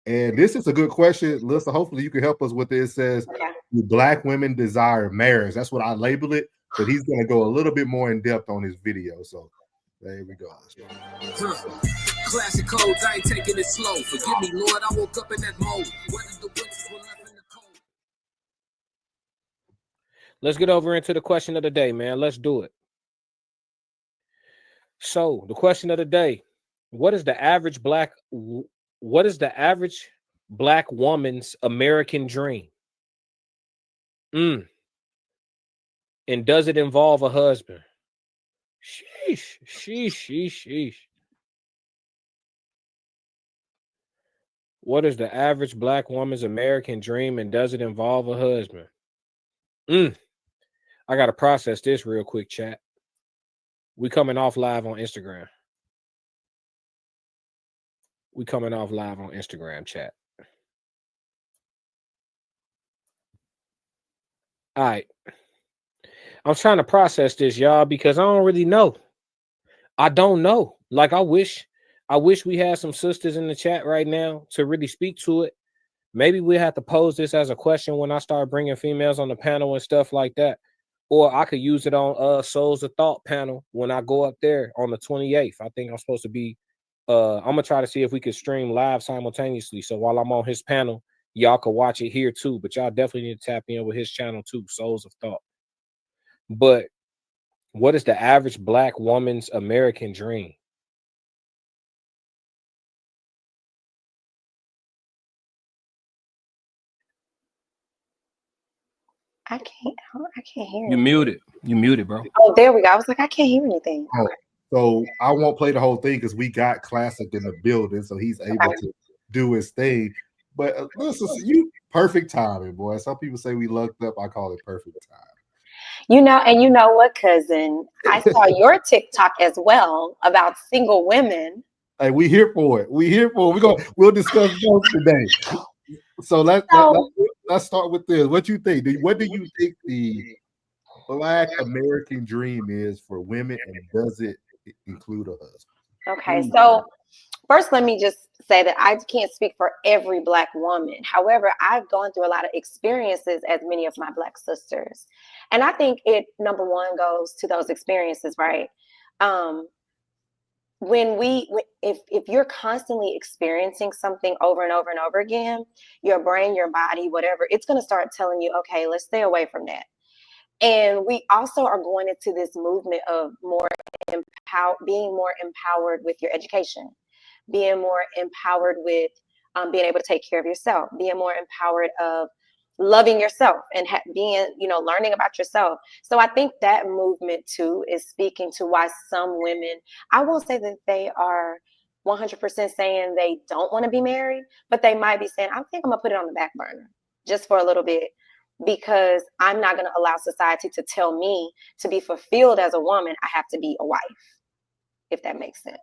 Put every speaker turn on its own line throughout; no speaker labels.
And this is a good question, Lisa. Hopefully, you can help us with this. It says,
Okay.
do black women desire marriage? That's what I label it, but he's going to go a little bit more in depth on his video. So there we go.
Classic codes, I ain't taking it slow. Forgive me, Lord, I woke up in that mode. Whether the winters were left in the cold.
Let's get over into the question of the day, man. Let's do it. So the question of the day: what is the average black woman's American dream? And does it involve a husband? Sheesh. What is the average black woman's American dream, and does it involve a husband? I gotta process this real quick, chat. We coming off live on Instagram. Chat. All right. I'm trying to process this, y'all, because I don't really know. I don't know. Like, I wish we had some sisters in the chat right now to really speak to it. Maybe we have to pose this as a question when I start bringing females on the panel and stuff like that. Or I could use it on Souls of Thought panel when I go up there on the 28th. I think I'm supposed to be I'm gonna try to see if we could stream live simultaneously. So while I'm on his panel, y'all can watch it here too. But y'all definitely need to tap in with his channel too, Souls of Thought. But what is the average black woman's American dream?
I can't hear.
You muted, bro.
Oh, there we go. I was like, I can't hear anything.
Oh, so I won't play the whole thing because we got Classic in the building, so he's able to do his thing. But listen, you perfect timing, boy. Some people say we lucked up. I call it perfect time.
You know, and you know what, cousin? I saw your TikTok as well about single women.
Hey, we here for it. We'll discuss both today. So let's start with this. What you think? What do you think the Black American dream is for women, and does it include a husband?
Okay, so first, let me just say that I can't speak for every Black woman. However, I've gone through a lot of experiences as many of my Black sisters. And I think it, number one, goes to those experiences, right? If you're constantly experiencing something over and over and over again, your brain, your body, whatever, it's going to start telling you, okay, let's stay away from that. And we also are going into this movement of being more empowered with your education, being more empowered with being able to take care of yourself, being more empowered of loving yourself and learning about yourself. So I think that movement too is speaking to why some women, I won't say that they are 100% saying they don't want to be married, but they might be saying, I think I'm gonna put it on the back burner just for a little bit, because I'm not going to allow society to tell me to be fulfilled as a woman, I have to be a wife, if that makes sense.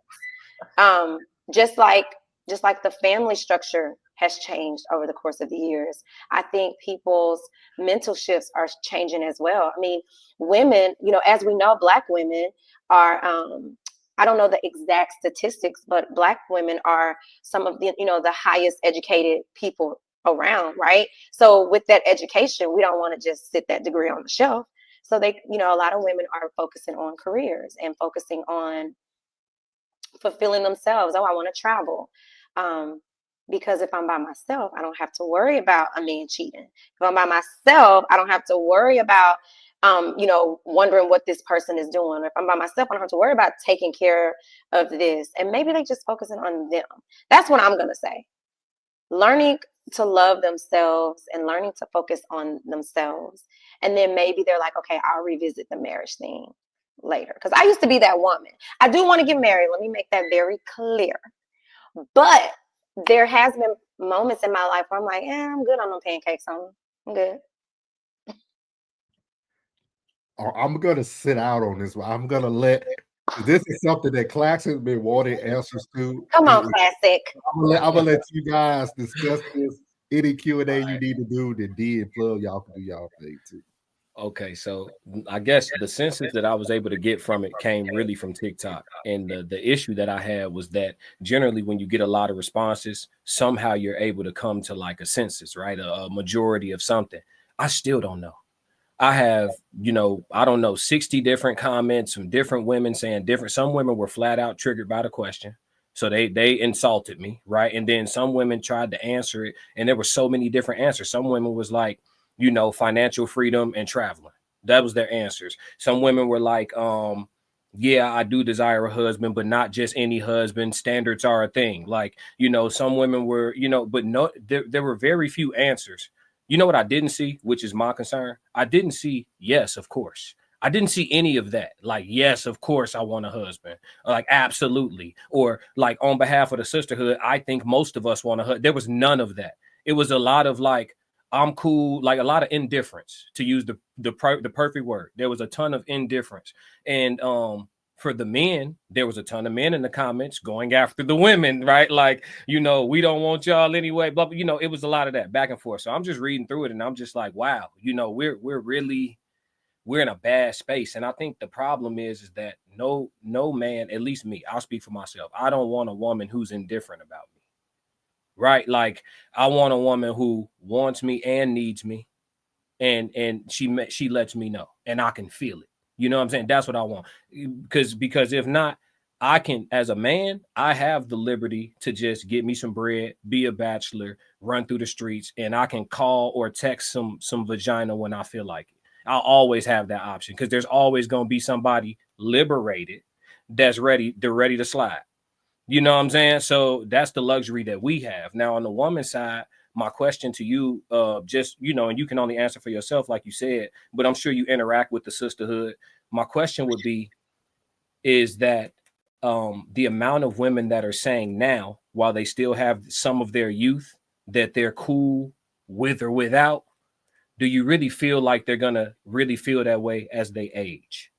Just like the family structure has changed over the course of the years, I think people's mental shifts are changing as well. I mean, women, as we know, Black women are, I don't know the exact statistics, but Black women are some of the, the highest educated people around, right? So with that education, we don't want to just sit that degree on the shelf. So they, a lot of women are focusing on careers and focusing on fulfilling themselves. Oh, I want to travel. Because if I'm by myself, I don't have to worry about a man cheating. If I'm by myself, I don't have to worry about, wondering what this person is doing. If I'm by myself, I don't have to worry about taking care of this. And maybe they just focusing on them. That's what I'm going to say. Learning to love themselves and learning to focus on themselves. And then maybe they're like, okay, I'll revisit the marriage thing later. Because I used to be that woman. I do want to get married. Let me make that very clear. But there has been moments in my life where I'm like, I'm good on them pancakes on them. I'm good.
I'm going to sit out on this one. I'm going to this is something that Classic has been wanting answers to.
Come on, Classic.
I'm gonna let you guys discuss this. Any Q&A you need to do, then D and Plug, y'all can do y'all thing too.
Okay, so I guess the senses that I was able to get from it came really from TikTok. And the issue that I had was that generally when you get a lot of responses, somehow you're able to come to like a census, right? A majority of something. I still don't know. I have, I don't know, 60 different comments from different women saying different. Some women were flat out triggered by the question. So they insulted me, right? And then some women tried to answer it, and there were so many different answers. Some women was like, financial freedom and traveling. That was their answers. Some women were like, yeah, I do desire a husband, but not just any husband. Standards are a thing. Like, some women were, but no, there were very few answers. You know what I didn't see, which is my concern? I didn't see, yes, of course. I didn't see any of that. Like, yes, of course, I want a husband. Like, absolutely. Or like on behalf of the sisterhood, I think most of us want a husband. There was none of that. It was a lot of like, I'm cool, like a lot of indifference, to use the perfect word. There was a ton of indifference. And for the men, there was a ton of men in the comments going after the women, right? Like, we don't want y'all anyway. But it was a lot of that back and forth. So I'm just reading through it and I'm just like, wow, we're in a bad space. And I think the problem is that no man, at least me, I'll speak for myself. I don't want a woman who's indifferent about me. Right? Like, I want a woman who wants me and needs me, and she lets me know, and I can feel it. You know what I'm saying? That's what I want. Because if not, I can, as a man, I have the liberty to just get me some bread, be a bachelor, run through the streets, and I can call or text some vagina when I feel like it. I'll always have that option because there's always going to be somebody liberated that's ready to slide. You know what I'm saying? So that's the luxury that we have. Now, on the woman's side, my question to you, just, and you can only answer for yourself, like you said, but I'm sure you interact with the sisterhood. My question would be, is that the amount of women that are saying now, while they still have some of their youth, that they're cool with or without, do you really feel like they're going to really feel that way as they age?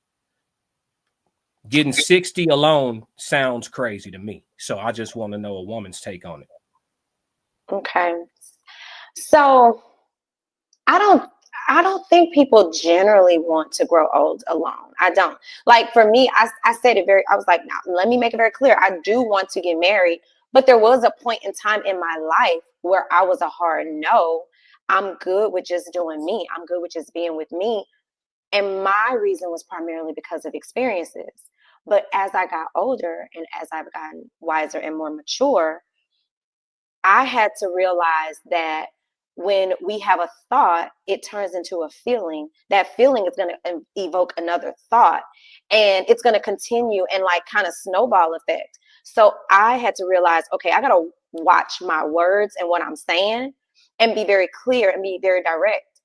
Getting 60 alone sounds crazy to me. So I just want to know a woman's take on it.
Okay. So I don't think people generally want to grow old alone. I don't. Like, for me, I said it I was like, now let me make it very clear. I do want to get married, but there was a point in time in my life where I was a hard no. I'm good with just doing me. I'm good with just being with me. And my reason was primarily because of experiences. But as I got older and as I've gotten wiser and more mature, I had to realize that when we have a thought, it turns into a feeling. That feeling is going to evoke another thought, and it's going to continue and like kind of snowball effect. So I had to realize, okay, I got to watch my words and what I'm saying and be very clear and be very direct.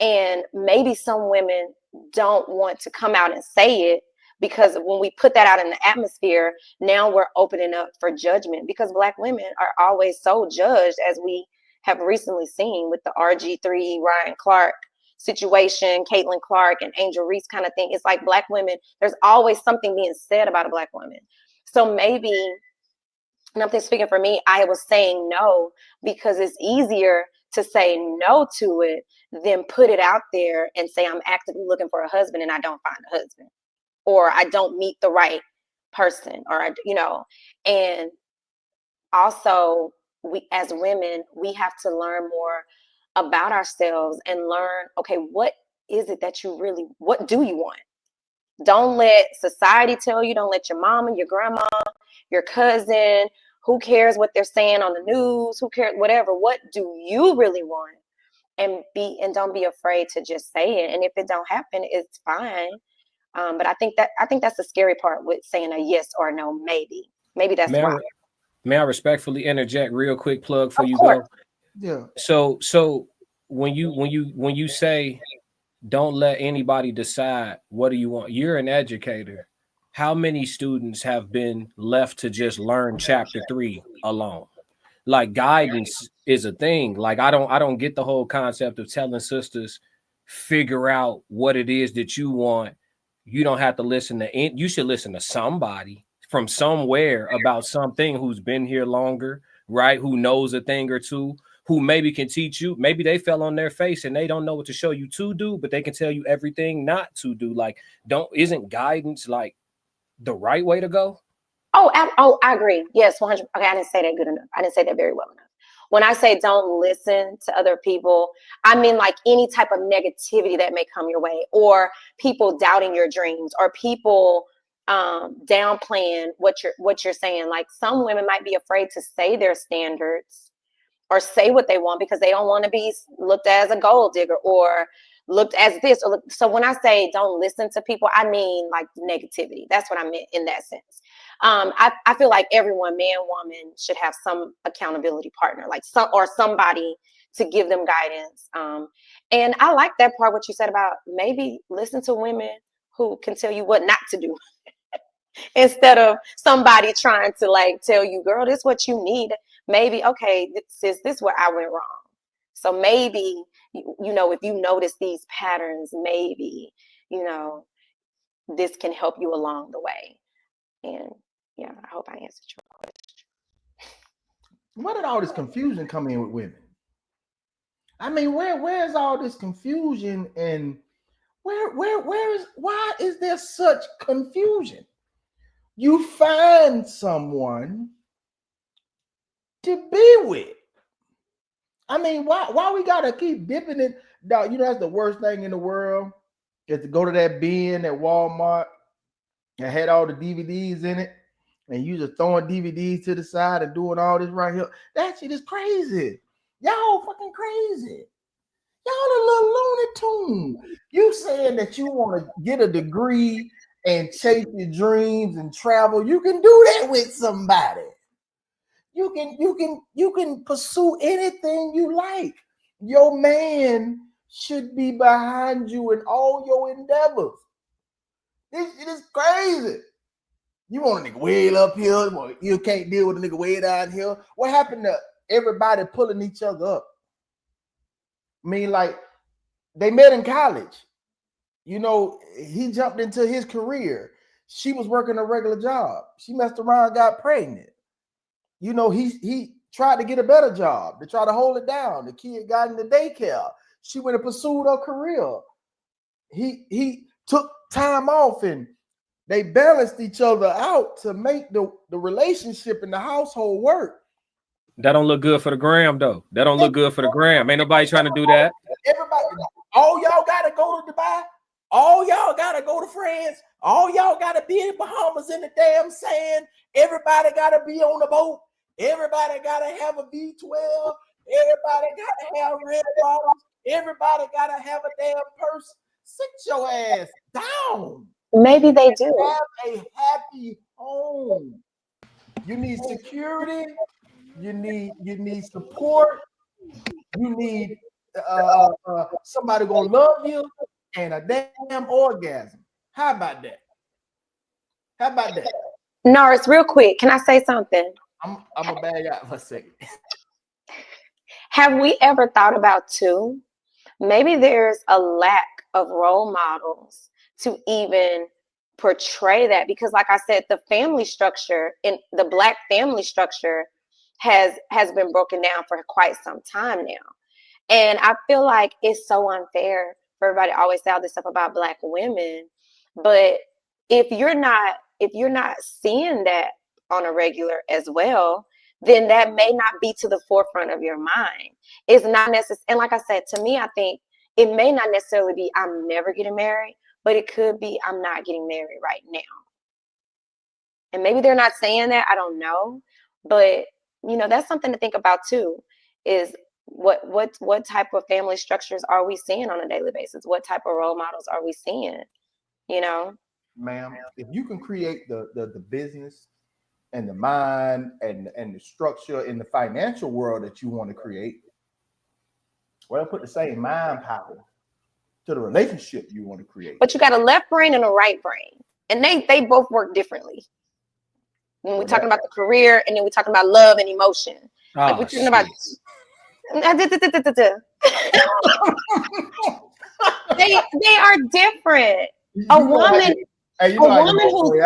And maybe some women don't want to come out and say it, because when we put that out in the atmosphere, now we're opening up for judgment, because Black women are always so judged, as we have recently seen with the RG3 Ryan Clark situation, Caitlin Clark and Angel Reese kind of thing. It's like Black women, there's always something being said about a Black woman. So maybe, and I'm speaking for me, I was saying no because it's easier to say no to it than put it out there and say I'm actively looking for a husband and I don't find a husband, or I don't meet the right person, or and also, we as women, we have to learn more about ourselves and learn, okay, what is it that what do you want? Don't let society tell you, don't let your mama, your grandma, your cousin, who cares what they're saying on the news, who cares, whatever, what do you really want? And don't be afraid to just say it. And if it don't happen, it's fine. But I think that's the scary part with saying a yes or no, maybe. Maybe that's why.
May I respectfully interject real quick plug for
Of
you
course.
go?
Yeah.
So when you say don't let anybody decide what do you want, you're an educator. How many students have been left to just learn chapter 3 alone? Like, guidance is a thing. Like, I don't get the whole concept of telling sisters figure out what it is that you want. You don't have to listen to you should listen to somebody from somewhere about something who's been here longer, right? Who knows a thing or two, who maybe can teach you. Maybe they fell on their face and they don't know what to show you to do, but they can tell you everything not to do. Like, isn't guidance like the right way to go?
I agree. Yes, 100. Okay, I didn't say that good enough. I didn't say that very well enough. When I say don't listen to other people, I mean like any type of negativity that may come your way, or people doubting your dreams, or people downplaying what you're saying. Like, some women might be afraid to say their standards or say what they want because they don't want to be looked at as a gold digger or looked as this. So when I say don't listen to people, I mean like negativity. That's what I meant in that sense. I feel like everyone, man, woman, should have some accountability partner, like somebody to give them guidance. And I like that part, what you said about maybe listen to women who can tell you what not to do instead of somebody trying to like tell you, girl, this is what you need. Maybe, okay, this is where I went wrong. So maybe, if you notice these patterns, maybe, this can help you along the way. And yeah, I hope I answered your question.
Where did all this confusion come in with women? I mean, where's all this confusion, and why is there such confusion? You find someone to be with. I mean, why we gotta keep dipping it? Dog, that's the worst thing in the world, is to go to that bin at Walmart and had all the DVDs in it, and you just throwing DVDs to the side and doing all this right here. That shit is crazy. Y'all fucking crazy. Y'all a little Looney Tune. You saying that you want to get a degree and chase your dreams and travel? You can do that with somebody. You can pursue anything you like. Your man should be behind you in all your endeavors. This shit is crazy. You want a nigga way up here? You can't deal with a nigga way down here. What happened to everybody pulling each other up? I mean, like, they met in college. He jumped into his career. She was working a regular job. She messed around, got pregnant. He tried to get a better job to try to hold it down. The kid got into daycare. She went and pursued her career. He took time off, and they balanced each other out to make the relationship in the household work.
That don't look good for the gram, though. That don't look good for the gram. Ain't nobody trying to do that.
Everybody, all y'all gotta go to Dubai. All y'all gotta go to France. All y'all gotta be in Bahamas in the damn sand. Everybody gotta be on the boat. Everybody gotta have a V12. Everybody gotta have red bottoms. Everybody gotta have a damn purse. Sit your ass down.
Maybe they do.
Have a happy home. You need security. You need support. You need somebody gonna love you, and a damn orgasm. How about that?
Norris, real quick, can I say something?
I'm a bad guy for a second.
Have we ever thought about too? Maybe there's a lack of role models to even portray that, because like I said, the family structure in the Black family structure has been broken down for quite some time now. And I feel like it's so unfair for everybody to always say all this stuff about Black women. But if you're not seeing that on a regular as well, then that may not be to the forefront of your mind. It's not necessary. And like I said, to me, I think it may not necessarily be I'm never getting married, but it could be I'm not getting married right now. And maybe they're not saying that, I don't know. But that's something to think about too, is what type of family structures are we seeing on a daily basis? What type of role models are we seeing?
Ma'am, if you can create the business and the mind and the structure in the financial world that you want to create, well, put the same mind power to the relationship you want to create.
But you got a left brain and a right brain, and they both work differently. When we're talking about the career, and then we're talking about love and emotion. Like we're talking about they are different. A woman who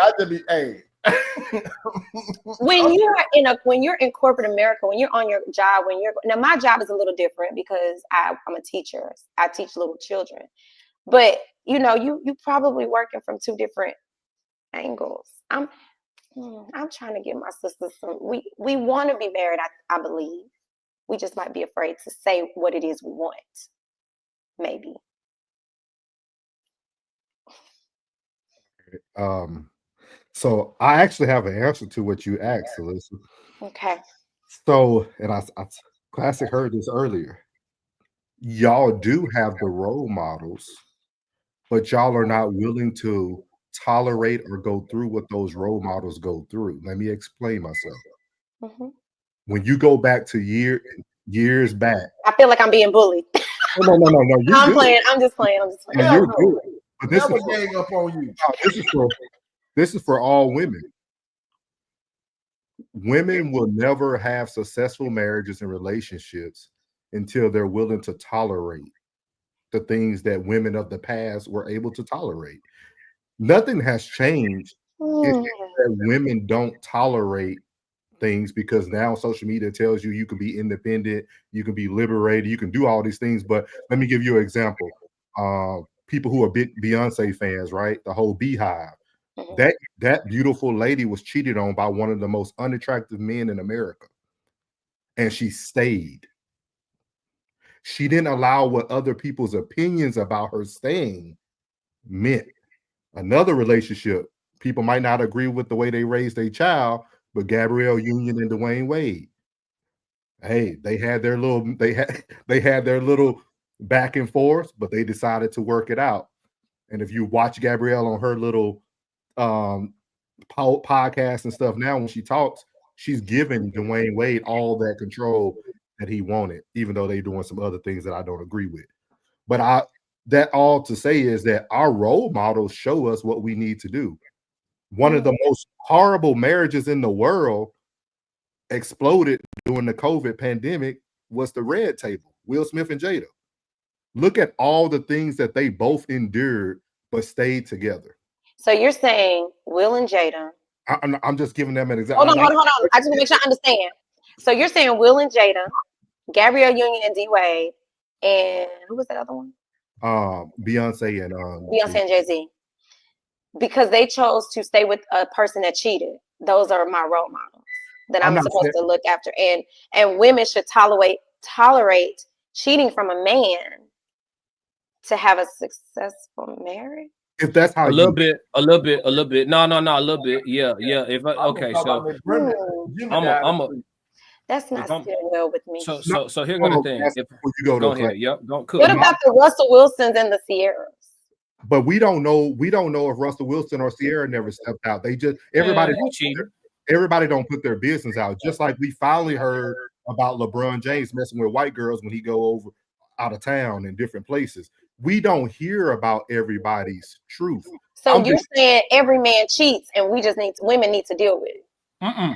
When you're in corporate America, when you're on your job, now my job is a little different because I'm a teacher. I teach little children, but you probably working from two different angles. I'm trying to get my sisters some. We want to be married. I believe we just might be afraid to say what it is we want. Maybe.
So I actually have an answer to what you asked, Alyssa.
Okay.
So, and I classic heard this earlier. Y'all do have the role models, but y'all are not willing to tolerate or go through what those role models go through. Let me explain myself.
Mm-hmm.
When you go back to years back,
I feel like I'm being bullied.
no.
I'm playing. I'm just playing.
No, you're good. But this
Never
is
gang up on you.
this is for all women. Women will never have successful marriages and relationships until they're willing to tolerate the things that women of the past were able to tolerate. Nothing has changed. It's just that women don't tolerate things because now social media tells you can be independent, you can be liberated, you can do all these things. But let me give you an example. People who are big Beyonce fans, right? The whole Beehive. That beautiful lady was cheated on by one of the most unattractive men in America, and she stayed. She didn't allow what other people's opinions about her staying meant. Another relationship, people might not agree with the way they raised their child, but Gabrielle Union and Dwayne Wade, hey, they had their little back and forth, but they decided to work it out. And if you watch Gabrielle on her little podcast and stuff now, when she talks, she's giving Dwayne Wade all that control that he wanted, even though they're doing some other things that I don't agree with. But that all to say is that our role models show us what we need to do. One of the most horrible marriages in the world exploded during the COVID pandemic was the Red Table, Will Smith and Jada. Look at all the things that they both endured but stayed together.
So you're saying Will and Jada.
I'm just giving them an example.
Hold on. I just want to make sure I understand. So you're saying Will and Jada, Gabrielle Union and D Wade, and who was that other one?
Beyonce
and Jay-Z. Because they chose to stay with a person that cheated. Those are my role models that I'm supposed to look after. And women should tolerate cheating from a man to have a successful marriage.
If that's how
a little bit. No, a little bit. Yeah. If okay, so
that's not sitting well with me.
So here's the thing. Go ahead. Yep.
What about the Russell Wilsons and the Sierras?
But we don't know if Russell Wilson or Sierra never stepped out. They just everybody don't put their business out. Just like we finally heard about LeBron James messing with white girls when he go over out of town in different places. We don't hear about everybody's truth.
So you're saying every man cheats, and women need to deal with it.
I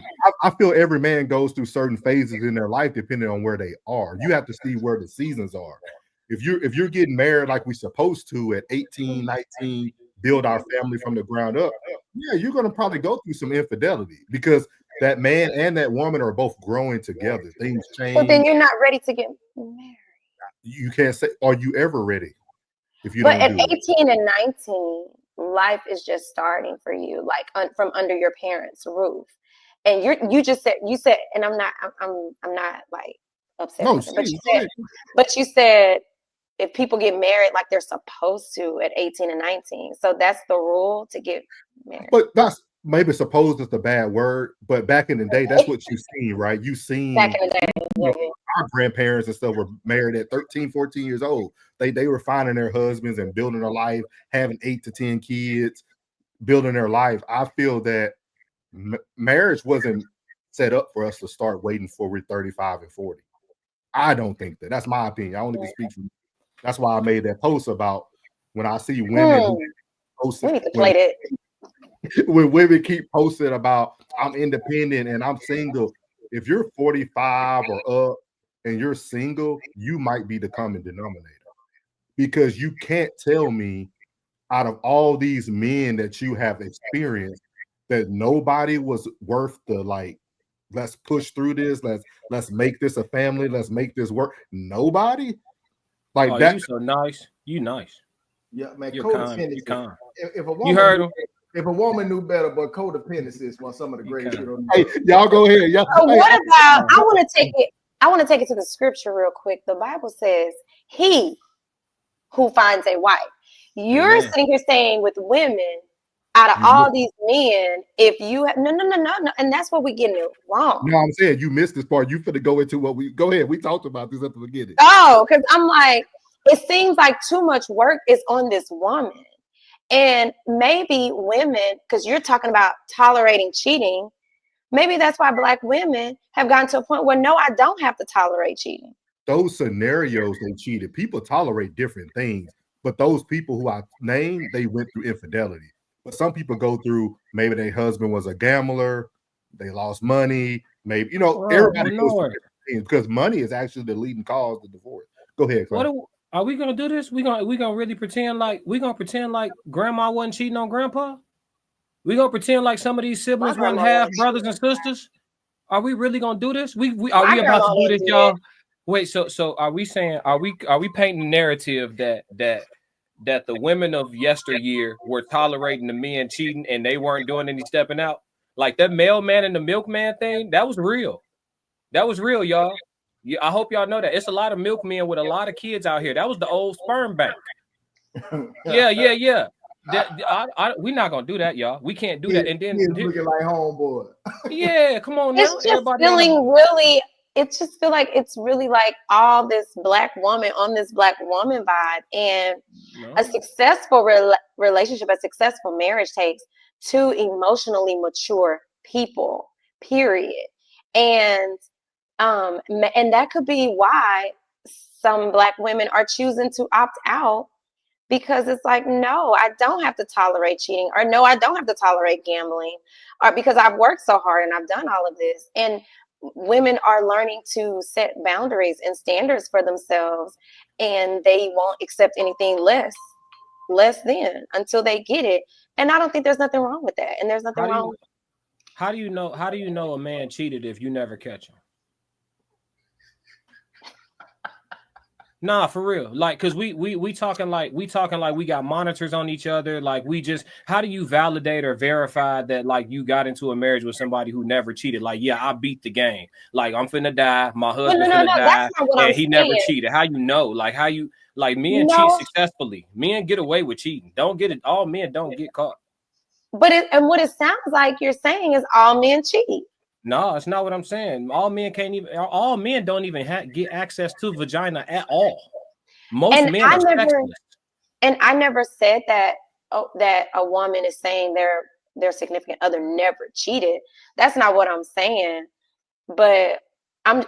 feel every man goes through certain phases in their life depending on where they are. You have to see where the seasons are. If you're getting married like we're supposed to at 18, 19, build our family from the ground up, yeah, you're going to probably go through some infidelity because that man and that woman are both growing together. Things change.
But then you're not ready to get married.
You can't say, are you ever ready? If you
but
don't
at 18 and 19, life is just starting for you, like from under your parents' roof. And you said, and I'm not like upset. No, but you said if people get married like they're supposed to at 18 and 19. So that's the rule to get married.
But that's maybe supposed is the bad word, but back in the day, that's what you seen, right? You seen
back in the day.
Our grandparents and stuff were married at 13, 14 years old. They were finding their husbands and building their life, having 8 to 10 kids, building their life. I feel that marriage wasn't set up for us to start waiting for we're 35 and 40. I don't think that. That's my opinion. I only can speak from. That's why I made that post about when I see women posting.
We need to play that.
When women keep posting about I'm independent and I'm single. If you're 45 or up and you're single, you might be the common denominator. Because you can't tell me out of all these men that you have experienced that nobody was worth the like, let's push through this, let's make this a family, let's make this work. Nobody like that.
You so nice. You nice.
Yeah, man.
You're
Codependency.
kind. You're kind.
If a woman
You heard him.
If a woman knew better, but codependency is one some of the greatest shit on
Hey, y'all go ahead. Y'all,
So
hey,
what about? I want to take it to the scripture real quick. The Bible says, "He who finds a wife." You're
Amen.
sitting here saying with women, out of all these men, if you have no, and that's what we're getting it wrong.
No, I'm saying you missed this part. You finna go into what we go ahead. We talked about this at the beginning.
Oh, because I'm like, it seems like too much work is on this woman. And maybe women, because you're talking about tolerating cheating, maybe that's why Black women have gotten to a point where no, I don't have to tolerate cheating.
Those scenarios they cheated. People tolerate different things, but those people who I named, they went through infidelity. But some people go through, maybe their husband was a gambler, they lost money, maybe, everybody goes through different things because money is actually the leading cause of divorce. Go ahead, Clark.
Are we gonna do this? We gonna really pretend like grandma wasn't cheating on grandpa? We gonna pretend like some of these siblings weren't half brothers and sisters? Are we really gonna do this? Are we about to do this, y'all? Wait, so are we saying are we painting the narrative that the women of yesteryear were tolerating the men cheating and they weren't doing any stepping out? Like that mailman and the milkman thing, that was real. That was real, y'all. I hope y'all know that. It's a lot of milkmen with a lot of kids out here. That was the old sperm bank. Yeah. We're not gonna do that, y'all. We can't do that. And then
looking like homeboy.
Yeah, come on now.
It's just feeling really. It just feel like it's really like all this Black woman on this Black woman vibe, and a successful relationship, a successful marriage takes two emotionally mature people. Period. And that could be why some Black women are choosing to opt out, because it's like, no, I don't have to tolerate cheating, or no, I don't have to tolerate gambling, or because I've worked so hard and I've done all of this. And women are learning to set boundaries and standards for themselves, and they won't accept anything less than until they get it. And I don't think there's nothing wrong with that. And there's nothing wrong.
How do you know a man cheated if you never catch him? Nah, for real. Like, cause we talking like we got monitors on each other. Like, how do you validate or verify that like you got into a marriage with somebody who never cheated? Like, yeah, I beat the game. Like, I'm finna die. My husband finna die, and he never cheated. How you know? Like, how you men cheat successfully? Men get away with cheating. Don't get it. All men don't get caught.
But what it sounds like you're saying is all men cheat.
No, it's not what I'm saying. All men don't even get access to vagina at all. Most men are sexless.
And I never said that that a woman is saying their significant other never cheated. That's not what I'm saying. But I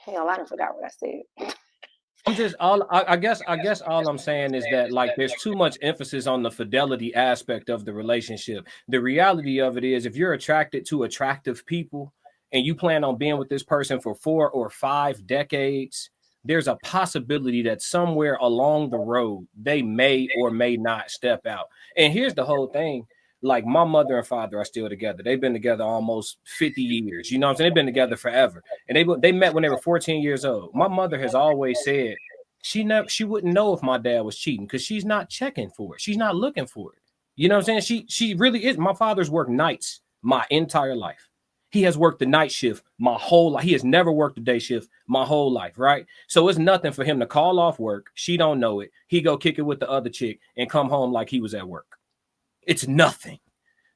done forgot what I said.
I guess all I'm saying is that like there's too much emphasis on the fidelity aspect of the relationship. The reality of it is, if you're attracted to attractive people and you plan on being with this person for 4 or 5 decades, there's a possibility that somewhere along the road they may or may not step out. And here's the whole thing. Like, my mother and father are still together. They've been together almost 50 years. You know what I'm saying? They've been together forever. And they met when they were 14 years old. My mother has always said she wouldn't know if my dad was cheating because she's not checking for it. She's not looking for it. You know what I'm saying? She really is. My father's worked nights my entire life. He has worked the night shift my whole life. He has never worked the day shift my whole life, right? So it's nothing for him to call off work. She don't know it. He go kick it with the other chick and come home like he was at work. It's nothing.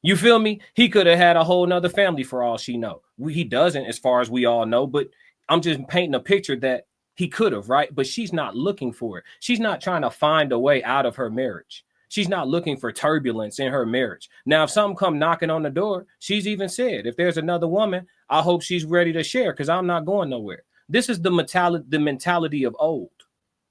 You feel me? He could have had a whole nother family for all she know. He doesn't, as far as we all know, but I'm just painting a picture that he could have, right? But she's not looking for it. She's not trying to find a way out of her marriage. She's not looking for turbulence in her marriage. Now, if something come knocking on the door, she's even said, if there's another woman, I hope she's ready to share because I'm not going nowhere. This is the mentality of old.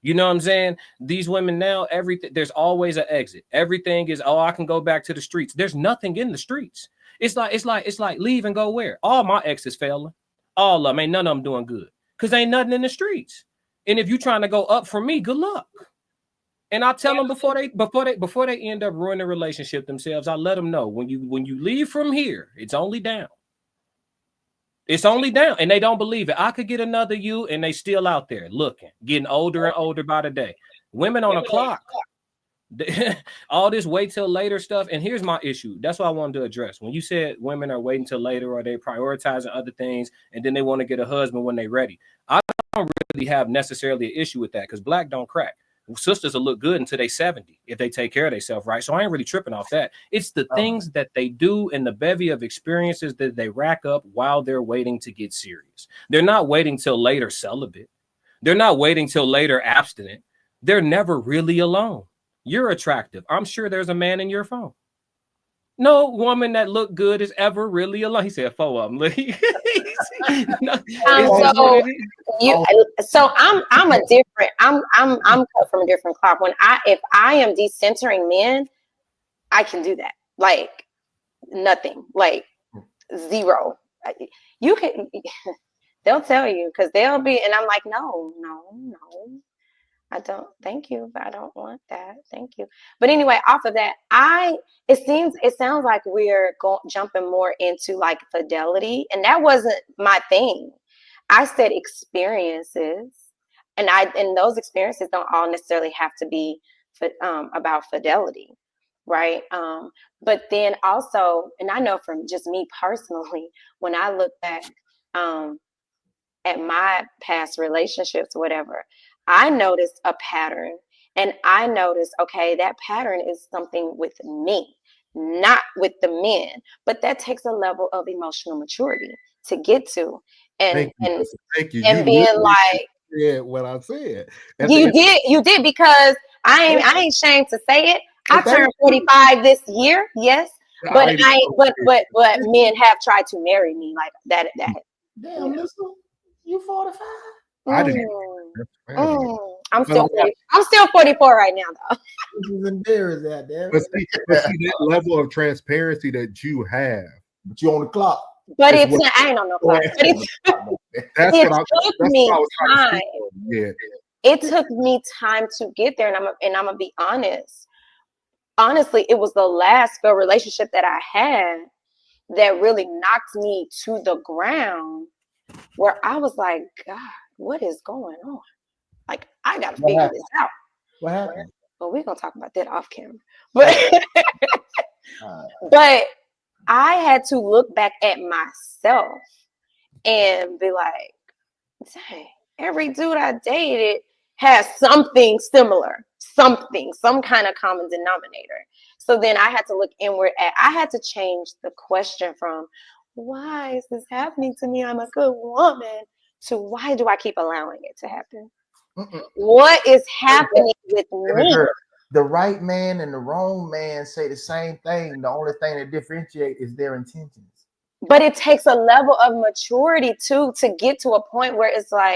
You know what I'm saying? These women now, there's always an exit. Everything is, I can go back to the streets. There's nothing in the streets. It's like leave and go where? All my exes failing. All of them. Ain't none of them doing good. Because ain't nothing in the streets. And if you're trying to go up from me, good luck. And I tell them before they end up ruining the relationship themselves, I let them know when you leave from here, it's only down. It's only down, and they don't believe it. I could get another you, and they still out there looking, getting older and older by the day. Women on a clock. All this wait till later stuff. And here's my issue. That's what I wanted to address. When you said women are waiting till later, or they prioritizing other things, and then they want to get a husband when they're ready. I don't really have necessarily an issue with that, because black don't crack. Sisters will look good until they 70 if they take care of themselves, right? So I ain't really tripping off that. It's the things that they do and the bevy of experiences that they rack up while they're waiting to get serious. They're not waiting till later celibate. They're not waiting till later abstinent. They're never really alone. You're attractive. I'm sure there's a man in your phone. No woman that looked good is ever really alone. He said 4 of them.
So I'm a different. I'm cut from a different cloth. If I am decentering men, I can do that. Like nothing. Like zero. You can. They'll tell you, because they'll be, and I'm like, no. I don't, thank you, but I don't want that. Thank you. But anyway, off of that, it sounds like we're jumping more into like fidelity, and that wasn't my thing. I said experiences, and those experiences don't all necessarily have to be about fidelity, right? But then also, and I know from just me personally, when I look back at my past relationships, whatever, I noticed a pattern, and I noticed, okay, that pattern is something with me, not with the men. But that takes a level of emotional maturity to get to, and
thank you.
And being like,
yeah, what I said.
You did, because I ain't ashamed to say it. I turned 45 this year, yes, but but men have tried to marry me like that.
Damn, listen, you 45.
I didn't.
I'm still 44 right now, though.
This is embarrassing out there.
But see, that level of transparency that you have.
But you on the clock.
But I ain't on no clock. But it took me time.
Yeah.
It took me time to get there, and I'm gonna be honest. Honestly, it was the last failed relationship that I had that really knocked me to the ground, where I was like, God, what is going on? Like, I gotta figure this out.
What happened?
Well, we're gonna talk about that off camera. But but I had to look back at myself and be like, dang, every dude I dated has something similar, some kind of common denominator. So then I had to look inward I had to change the question from, why is this happening to me? I'm a good woman, to why do I keep allowing it to happen? What is happening with me?
The right man and the wrong man say the same thing. The only thing that differentiates is their intentions.
But it takes a level of maturity too to get to a point where it's like,